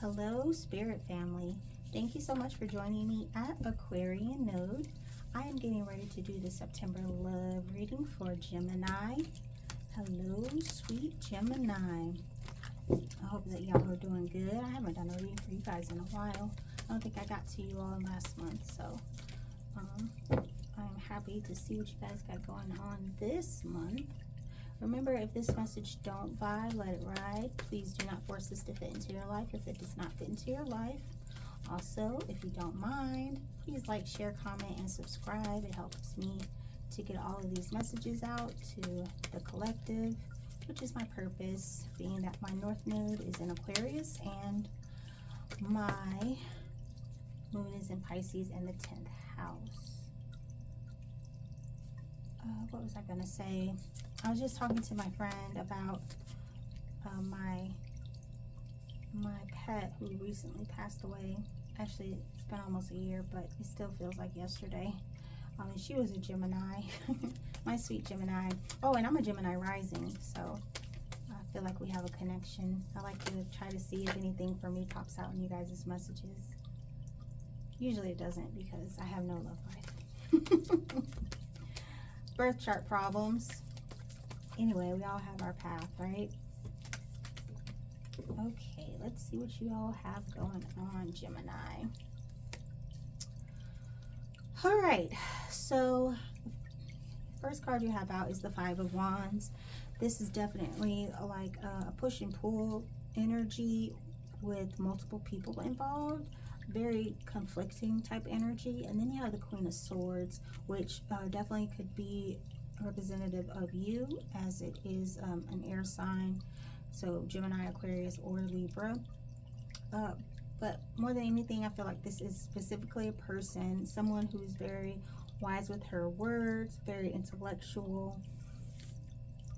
Hello, Spirit family. Thank you so much for joining me at Aquarian Node. I am getting ready to do the September love reading for Gemini. Hello, sweet Gemini. I hope that y'all are doing good. I haven't done a reading for you guys in a while. I don't think I got to you all last month, so I'm happy to see what you guys got going on this month. Remember, if this message don't vibe, let it ride. Please do not force this to fit into your life if it does not fit into your life. Also, if you don't mind, please like, share, comment, and subscribe. It helps me to get all of these messages out to the collective, which is my purpose, being that my North Node is in Aquarius and my Moon is in Pisces in the 10th house. What was I going to say? I was just talking to my friend about my pet who recently passed away. Actually, it's been almost a year, but it still feels like yesterday. She was a Gemini, my sweet Gemini. Oh, and I'm a Gemini rising, so I feel like we have a connection. I like to try to see if anything for me pops out in you guys' messages. Usually it doesn't because I have no love life. Birth chart problems. Anyway, we all have our path, right? Okay, let's see what you all have going on, Gemini. All right, so first card you have out is the Five of Wands. This is definitely like a push and pull energy with multiple people involved. Very conflicting type energy. And then you have the Queen of Swords, which definitely could be representative of you, as it is an air sign, so Gemini, Aquarius, or Libra. But more than anything, I feel like this is specifically a person, someone who's very wise with her words, very intellectual,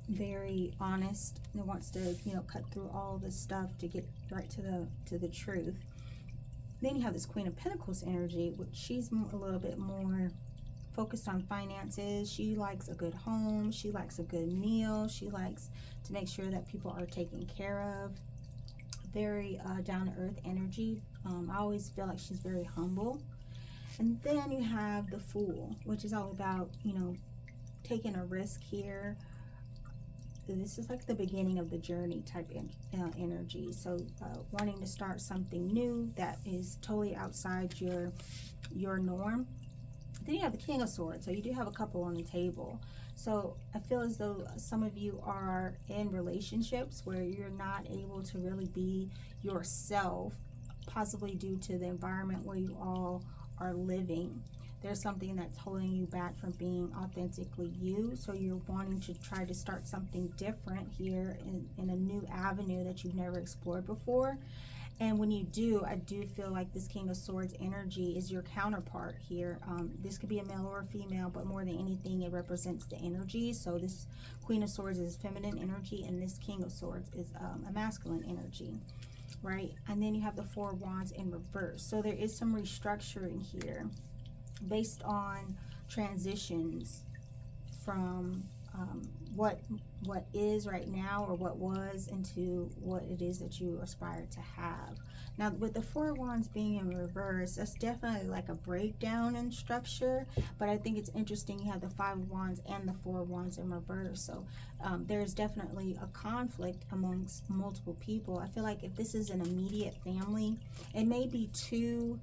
very honest, and wants to, you know, cut through all this stuff to get right to the truth. Then you have this Queen of Pentacles energy, which she's a little bit more focused on finances. She likes a good home. She likes a good meal. She likes to make sure that people are taken care of. Very down-to-earth energy. I always feel like she's very humble. And then you have the Fool, which is all about, you know, taking a risk here. This is like the beginning of the journey type energy. So wanting to start something new that is totally outside your norm. Then you have the King of Swords. So you do have a couple on the table. So I feel as though some of you are in relationships where you're not able to really be yourself, possibly due to the environment where you all are living. There's something that's holding you back from being authentically you. So you're wanting to try to start something different here in a new avenue that you've never explored before. And when you do, I do feel like this King of Swords energy is your counterpart here. This could be a male or a female, but more than anything, it represents the energy. So this Queen of Swords is feminine energy, and this King of Swords is a masculine energy, right? And then you have the Four of Wands in reverse. So there is some restructuring here based on transitions from what is right now, or what was, into what it is that you aspire to have. Now with the Four of Wands being in reverse, that's definitely like a breakdown in structure, but I think it's interesting you have the Five of Wands and the Four of Wands in reverse. So there's definitely a conflict amongst multiple people. I feel like if this is an immediate family, it may be two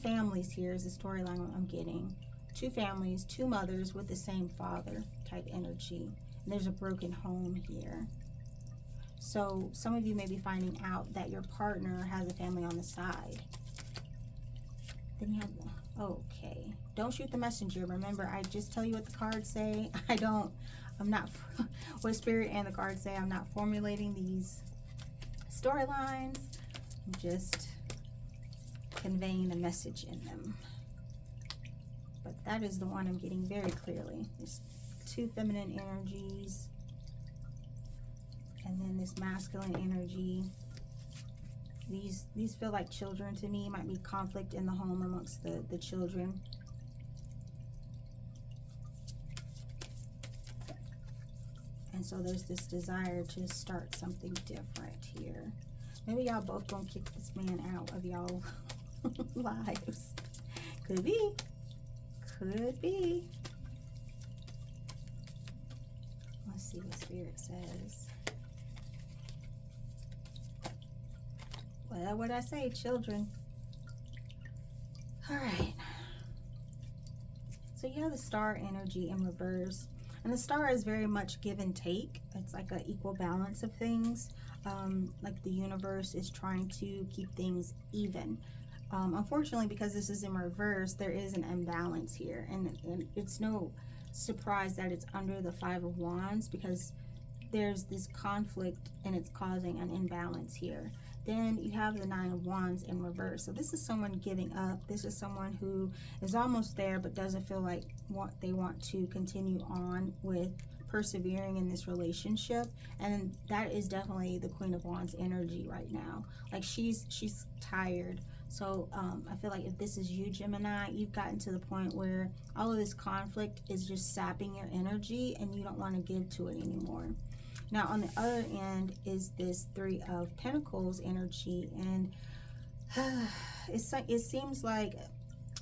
families. Here is the storyline I'm getting. Two families, two mothers with the same father type energy. And there's a broken home here. So some of you may be finding out that your partner has a family on the side. Then you have the, okay. Don't shoot the messenger. Remember, I just tell you what the cards say. I'm not, what Spirit and the cards say, I'm not formulating these storylines. I'm just conveying the message in them. But that is the one I'm getting very clearly. There's two feminine energies, and then this masculine energy. These feel like children to me. Might be conflict in the home amongst the children. And so there's this desire to start something different here. Maybe y'all both gonna kick this man out of y'all lives. Could be. Could be. Let's see what Spirit says. Well, what I say, children. All right. So you have the star energy in reverse. And the star is very much give and take. It's like an equal balance of things. Like the universe is trying to keep things even. Unfortunately, because this is in reverse, there is an imbalance here. And it's no surprise that it's under the Five of Wands, because there's this conflict and it's causing an imbalance here. Then you have the Nine of Wands in reverse. So this is someone giving up. This is someone who is almost there but doesn't feel like they want to continue on with persevering in this relationship. And that is definitely the Queen of Wands energy right now. Like she's tired. So I feel like if this is you, Gemini, you've gotten to the point where all of this conflict is just sapping your energy and you don't want to give to it anymore. Now, on the other end is this Three of Pentacles energy, and it seems like,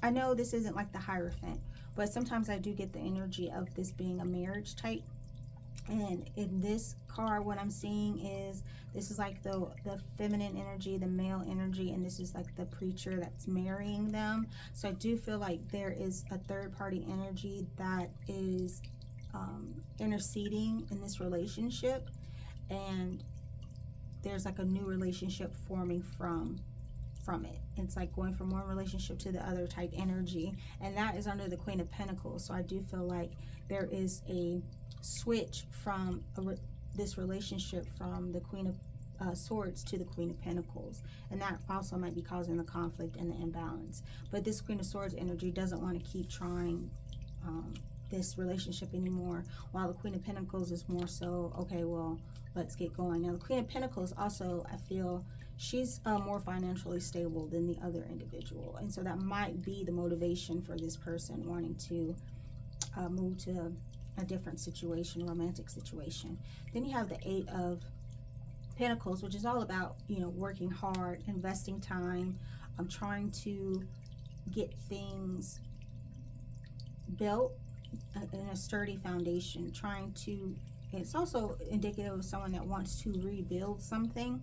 I know this isn't like the Hierophant, but sometimes I do get the energy of this being a marriage type. And in this card, what I'm seeing is this is like the feminine energy, the male energy, and this is like the preacher that's marrying them. So I do feel like there is a third party energy that is interceding in this relationship, and there's like a new relationship forming from it. It's like going from one relationship to the other type energy, and that is under the Queen of Pentacles. So I do feel like there is a switch from this relationship from the Queen of Swords to the Queen of Pentacles, and that also might be causing the conflict and the imbalance. But this Queen of Swords energy doesn't want to keep trying this relationship anymore, while the Queen of Pentacles is more so, okay, well, let's get going. Now the Queen of Pentacles also, I feel she's more financially stable than the other individual, and so that might be the motivation for this person wanting to move to a different situation, romantic situation. Then you have the Eight of Pentacles, which is all about, you know, working hard, investing time, trying to get things built in a sturdy foundation, it's also indicative of someone that wants to rebuild something,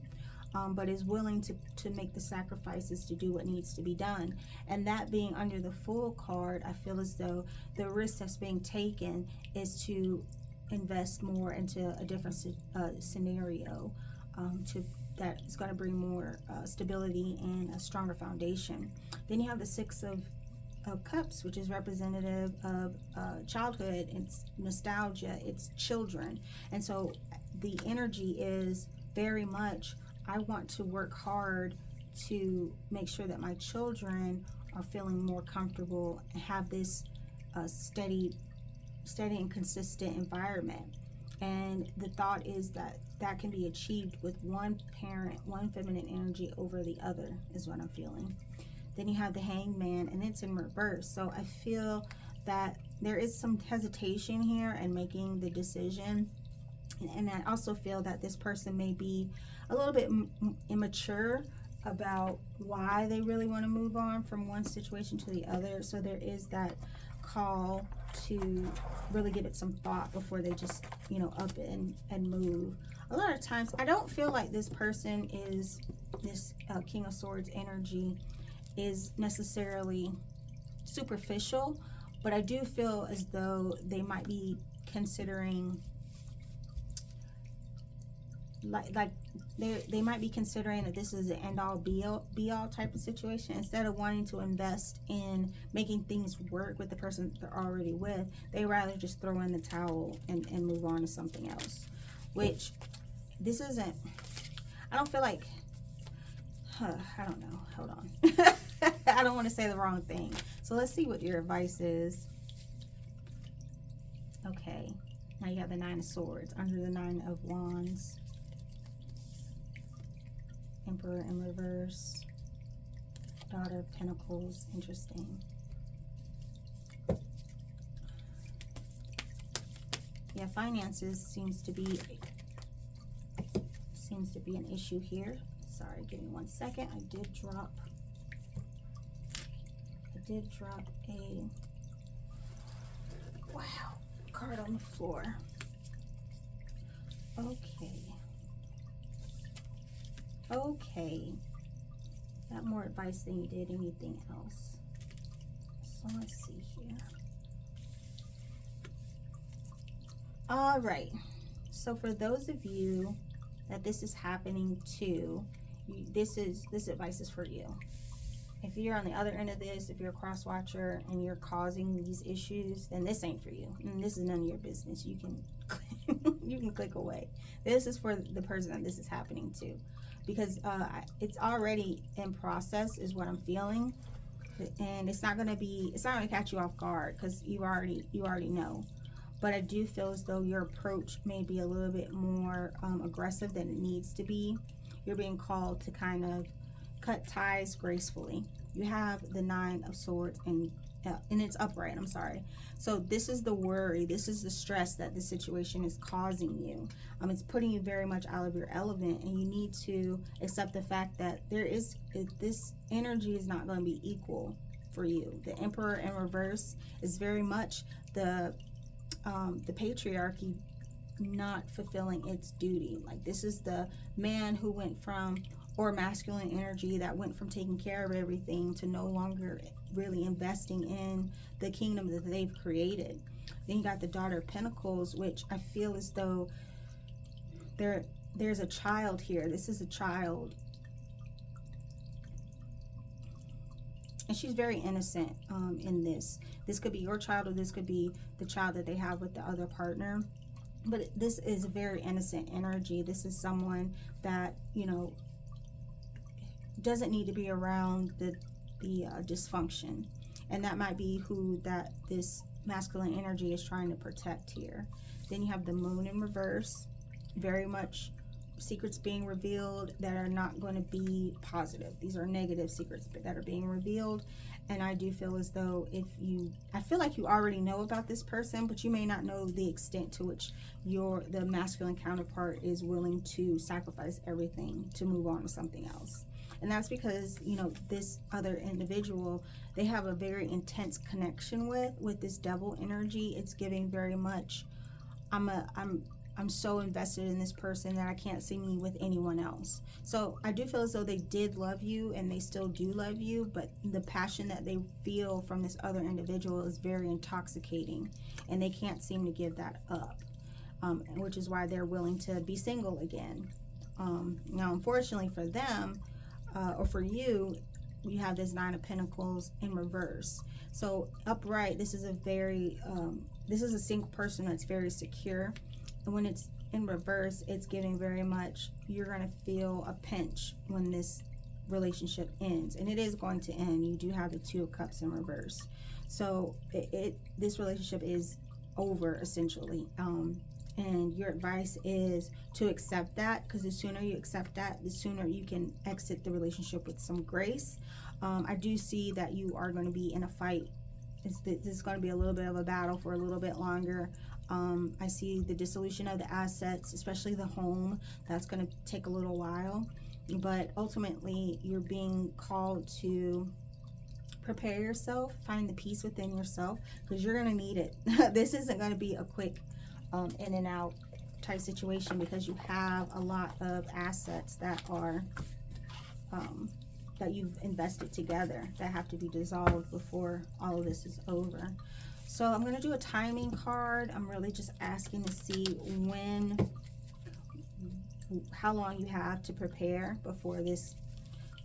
but is willing to make the sacrifices to do what needs to be done. And that being under the Fool card, I feel as though the risk that's being taken is to invest more into a different scenario, that is going to bring more stability and a stronger foundation. Then you have the Six of Cups, which is representative of childhood. It's nostalgia, it's children. And so the energy is very much, I want to work hard to make sure that my children are feeling more comfortable and have this steady and consistent environment. And the thought is that that can be achieved with one parent, one feminine energy over the other, is what I'm feeling. Then you have the Hanged Man, and it's in reverse. So I feel that there is some hesitation here in making the decision. And I also feel that this person may be a little bit immature about why they really want to move on from one situation to the other. So there is that call to really give it some thought before they just, you know, up and move. A lot of times, I don't feel like this person is, this King of Swords energy is necessarily superficial, but I do feel as though they might be considering, like they might be considering that this is an end-all be-all type of situation. Instead of wanting to invest in making things work with the person they're already with, they rather just throw in the towel and move on to something else. Which, this isn't, I don't feel like, I don't know, hold on. I don't want to say the wrong thing. So let's see what your advice is. Okay, now you have the Nine of Swords under the Nine of Wands. Emperor in reverse. Daughter of Pentacles, interesting. Yeah, finances seems to be an issue here. sorry, give me 1 second. I did drop a, wow, card on the floor. Okay. Got more advice than you did anything else. So let's see here. All right. So for those of you that this is happening to, this advice is for you. If you're on the other end of this, if you're a cross watcher and you're causing these issues, then this ain't for you. And this is none of your business. You can you can click away. This is for the person that this is happening to, because it's already in process, is what I'm feeling, and it's not gonna catch you off guard, because you already know. But I do feel as though your approach may be a little bit more aggressive than it needs to be. You're being called to kind of cut ties gracefully. You have the 9 of Swords, and it's upright, I'm sorry. So this is the worry, this is the stress that the situation is causing you. It's putting you very much out of your element, and you need to accept the fact that this energy is not going to be equal for you. The Emperor in reverse is very much the patriarchy not fulfilling its duty. Like, this is the man who went from, or masculine energy that went from taking care of everything to no longer really investing in the kingdom that they've created. Then you got the Daughter of Pentacles, which I feel as though there's a child here. This is a child, and she's very innocent in this. This could be your child, or this could be the child that they have with the other partner. But this is a very innocent energy. This is someone that, you know, doesn't need to be around the dysfunction. And that might be who this masculine energy is trying to protect here. Then you have the Moon in reverse. Very much secrets being revealed that are not going to be positive. These are negative secrets that are being revealed. And I do feel as though I feel like you already know about this person, but you may not know the extent to which the masculine counterpart is willing to sacrifice everything to move on to something else. And that's because, you know, this other individual, they have a very intense connection with this Devil energy. It's giving very much, I'm so invested in this person that I can't see me with anyone else. So I do feel as though they did love you, and they still do love you, but the passion that they feel from this other individual is very intoxicating, and they can't seem to give that up, which is why they're willing to be single again. Now, unfortunately for them, or for you, you have this 9 of Pentacles in reverse. So upright, this is a single person that's very secure. And when it's in reverse, it's giving very much, you're going to feel a pinch when this relationship ends. And it is going to end. You do have the 2 of Cups in reverse. So this relationship is over, essentially. And your advice is to accept that, because the sooner you accept that, the sooner you can exit the relationship with some grace. I do see that you are going to be in a fight. This is going to be a little bit of a battle for a little bit longer. I see the dissolution of the assets, especially the home. That's going to take a little while. But ultimately, you're being called to prepare yourself, find the peace within yourself, because you're going to need it. This isn't going to be a quick in and out type situation, because you have a lot of assets that are that you've invested together that have to be dissolved before all of this is over. So I'm going to do a timing card. I'm really just asking to see how long you have to prepare before this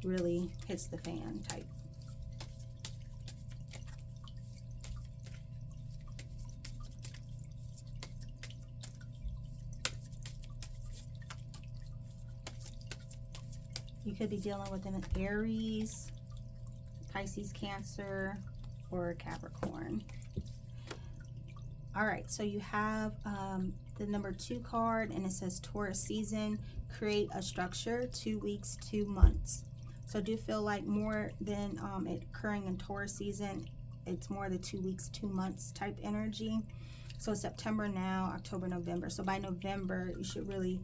really hits the fan type. You could be dealing with an Aries, Pisces, Cancer, or a Capricorn. All right, so you have the number 2 card, and it says Taurus season, create a structure, 2 weeks, 2 months. So I do feel like more than it occurring in Taurus season, it's more the 2 weeks, 2 months type energy. So September now, October, November. So by November, you should really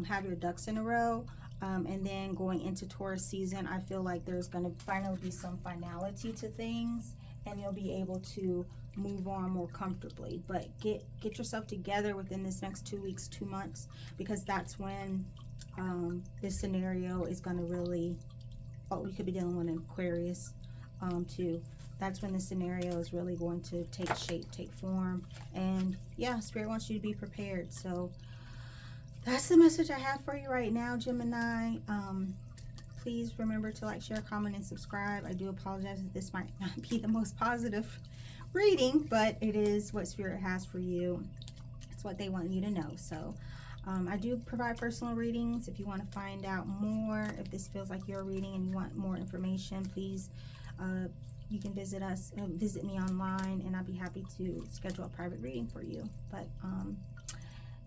have your ducks in a row. And then going into Taurus season, I feel like there's going to finally be some finality to things, and you'll be able to move on more comfortably. But get yourself together within this next 2 weeks, 2 months, because that's when this scenario is going to really, oh, we could be dealing with an Aquarius too. That's when the scenario is really going to take shape, take form. And yeah, Spirit wants you to be prepared. So that's the message I have for you right now, Gemini. Please remember to like, share, comment, and subscribe. I do apologize if this might not be the most positive reading, but it is what Spirit has for you. It's what they want you to know. So I do provide personal readings. If you want to find out more, if this feels like your reading and you want more information, please you can visit us, visit me online, and I'll be happy to schedule a private reading for you. But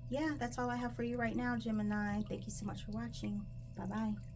yeah, that's all I have for you right now, Gemini. Thank you so much for watching. Bye-bye.